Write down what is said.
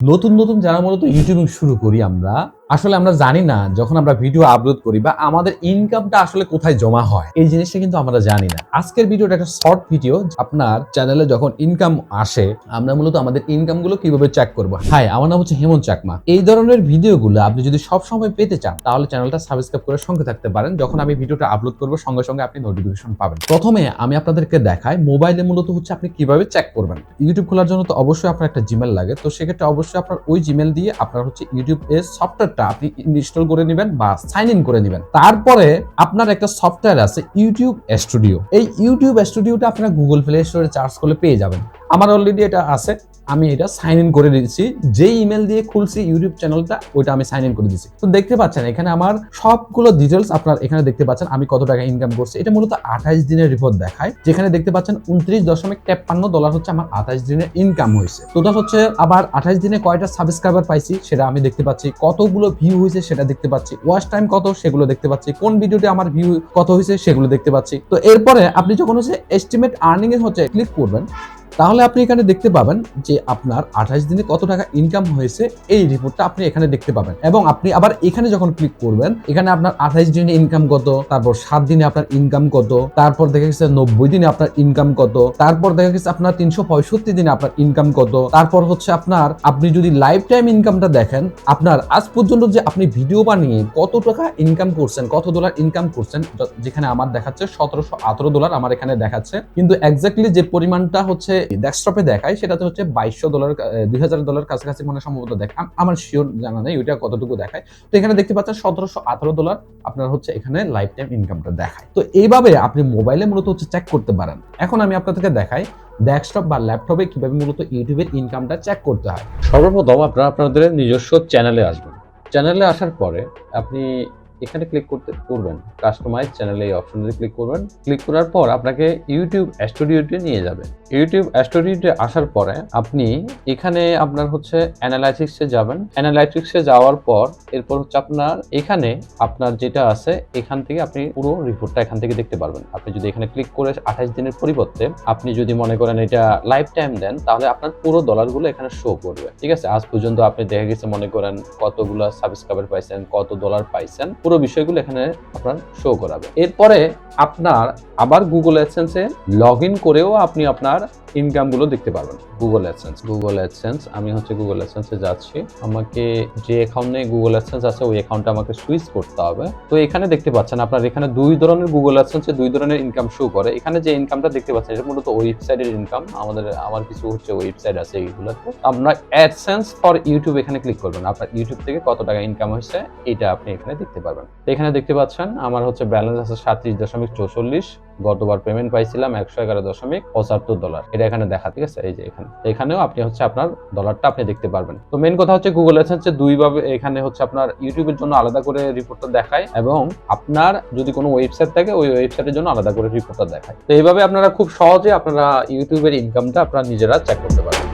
নতুন নতুন যারা মূলত ইউটিউবিং শুরু করি আমরা আমরা জানি না যখন আমরা ভিডিও আপলোড করি বা আমাদের ইনকামটা আসলে কোথায় জমা হয় এই জিনিসটা কিন্তু আমরা জানি না। আজকের ভিডিওটা একটা শর্ট ভিডিও, আপনার চ্যানেলে যখন ইনকাম আসে আমরা মূলত আমাদের ইনকাম গুলো কিভাবে চেক করব। হাই, আমার নাম হচ্ছে হেমন্ত চাকমা। এই ধরনের ভিডিওগুলো আপনি যদি সব সময় পেতে চান তাহলে চ্যানেলটা সাবস্ক্রাইব করে সঙ্গে থাকতে পারেন। যখন আমি ভিডিওটা আপলোড করব সঙ্গে সঙ্গে আপনি নোটিফিকেশন পাবেন। প্রথমে আমি আপনাদেরকে দেখাই মোবাইলে মূলত হচ্ছে আপনি কিভাবে চেক করবেন। ইউটিউব খোলার জন্য তো অবশ্যই আপনার একটা জিমেল লাগে, তো সেক্ষেত্রে অবশ্যই আপনার ওই জিমেল দিয়ে আপনার হচ্ছে ইউটিউব এর সফটওয়্যারটা আপনি ইনস্টল করে নেবেন বা সাইন ইন করে নেবেন। তারপরে আপনার একটা সফটওয়্যার আছে ইউটিউব স্টুডিও। এই ইউটিউব স্টুডিওটা আপনারা গুগল প্লে স্টোরে সার্চ করলে পেয়ে যাবেন। আমার অলরেডি এটা আছে, আমি এটা সাইন ইন করে দিয়েছি। যে ইমেল দিয়ে খুলছি ইউটিউব চ্যানেলটা ওইটা আমি সাইন ইন করে দিয়েছি। তো দেখতে পাচ্ছেন এখানে আমার সবগুলো ডিটেলস আপনার এখানে দেখতে পাচ্ছেন। আমি কত টাকা ইনকাম করছি এটা মূলত 28 দিনের রিপোর্ট দেখায়, যেখানে দেখতে পাচ্ছেন $29.53 হচ্ছে আমার 28 দিনের ইনকাম হয়েছে। টোটাল হচ্ছে আবার 28 দিনে কয়টা সাবস্ক্রাইবার পাইছি সেটা আমি দেখতে পাচ্ছি, কতগুলো ভিউ হয়েছে সেটা দেখতে পাচ্ছি, ওয়াচ টাইম কত সেগুলো দেখতে পাচ্ছি, কোন ভিডিওতে আমার ভিউ কত হয়েছে সেগুলো দেখতে পাচ্ছি। তো এরপরে আপনি যখন হচ্ছে এস্টিমেট আর্নিং এর হচ্ছে ক্লিক করবেন তাহলে আপনি এখানে দেখতে পাবেন যে আপনার 28 দিনে কত টাকা ইনকাম হয়েছে এই রিপোর্টটা আপনি এখানে দেখতে পাবেন। এবং আপনি আবার এখানে যখন ক্লিক করবেন এখানে আপনার 28 দিনে ইনকাম কত, তারপর 7 দিনে আপনার ইনকাম কত, তারপর দেখা গেছে 90 দিনে আপনার ইনকাম কত, তারপর দেখা গেছে আপনার 365 দিনে আপনার ইনকাম কত, তারপর হচ্ছে আপনার আপনি যদি লাইফ টাইম ইনকামটা দেখেন আপনার আজ পর্যন্ত যে আপনি ভিডিও বানিয়ে কত টাকা ইনকাম করছেন, কত ডলার ইনকাম করছেন, যেখানে আমার দেখাচ্ছে $1718 আমার এখানে দেখাচ্ছে, কিন্তু এক্স্যাক্টলি যে পরিমাণটা হচ্ছে ডেস্কটপে দেখায় সেটাতে হচ্ছে $2200 $2000 কাছাকাছি মনে সম্ভবত দেখায়, আমার শিওর জানা নেই ওইটা কতটুকু দেখায়। তো এখানে দেখতে পাচ্ছেন $1718 আপনার হচ্ছে এখানে লাইফ টাইম ইনকামটা দেখায়। তো এইভাবে আপনি মোবাইলে মূলত হচ্ছে চেক করতে পারেন। এখন আমি আপনাদেরকে দেখাই ডেস্কটপ বা ল্যাপটপে কিভাবে মূলত ইউটিউবের ইনকামটা চেক করতে হয়। সর্বপ্রথম আপনারা আপনাদের নিজস্ব চ্যানেলে আসবেন। চ্যানেলে আসার পরে আপনি এখানে ক্লিক করবেন কাস্টমাইজ চ্যানেলে, এই অপশনে ক্লিক করবেন। ক্লিক করার পর আপনাকে ইউটিউব স্টুডিওতে নিয়ে যাবে। ইউটিউব স্টুডিওতে আসার পরে আপনি এখানে আপনার হচ্ছে অ্যানালাইটিক্সে যাবেন। অ্যানালাইটিক্সে যাওয়ার পর এরপর হচ্ছে আপনার এখানে আপনার যেটা আছে এখান থেকে আপনি পুরো রিপোর্টটা এখান থেকে দেখতে পারবেন। আপনি যদি এখানে ক্লিক করে 28 দিনের পরিবর্তে আপনি যদি মনে করেন এটা লাইফ টাইম দেন তাহলে আপনার পুরো ডলারগুলো এখানে শো করবে। ঠিক আছে, আজ পর্যন্ত আপনি দেখা গেছে মনে করেন কতগুলো সাবস্ক্রাইবার পাইছেন, কত ডলার পাইছেন, পুরো বিষয়গুলো এখানে আপনার শো করাবে। এরপরে আপনার আবার গুগল অ্যাডসেন্সে লগ ইন করেও আপনি আপনার ইনকাম গুলো দেখতে পারবেন। গুগল অ্যাডসেন্স আমি হচ্ছে গুগল অ্যাডসেন্সে যাচ্ছি। আমাকে যে অ্যাকাউন্টে গুগল অ্যাডসেন্স আছে ওই অ্যাকাউন্টে আমাকে সুইচ করতে হবে। তো এখানে দেখতে পাচ্ছেন আপনার এখানে দুই ধরনের গুগল অ্যাডসেন্সে দুই ধরনের ইনকাম শো করে। এখানে যে ইনকামটা দেখতে পাচ্ছেন এটা মূলত ওয়েবসাইটের ইনকাম। আমার কিছু হচ্ছে ওয়েবসাইট আছে এইগুলোতে। আপনার অ্যাডসেন্স ফর ইউটিউব এখানে ক্লিক করবেন। আপনার ইউটিউব থেকে কত টাকা ইনকাম হয়েছে এটা আপনি এখানে দেখতে পারবেন। এখানে দেখতে পাচ্ছেন আমার হচ্ছে ব্যালেন্স আছে 37.44। গতবার পেমেন্ট পাইছিলাম $111.75। এটা এখানে দেখা, ঠিক আছে, এই যে এখানেও আপনি হচ্ছে আপনার ডলারটা আপনি দেখতে পারবেন। তো মেইন কথা হচ্ছে গুগল অ্যাডসেন্সে দুইভাবে, এখানে হচ্ছে আপনার ইউটিউবের জন্য আলাদা করে রিপোর্টটা দেখায় এবং আপনার যদি কোনো ওয়েবসাইট থাকে ওই ওয়েবসাইটের জন্য আলাদা করে রিপোর্টটা দেখায়। তো এইভাবে আপনারা খুব সহজে আপনারা ইউটিউবের ইনকামটা আপনারা নিজেরা চেক করতে পারবেন।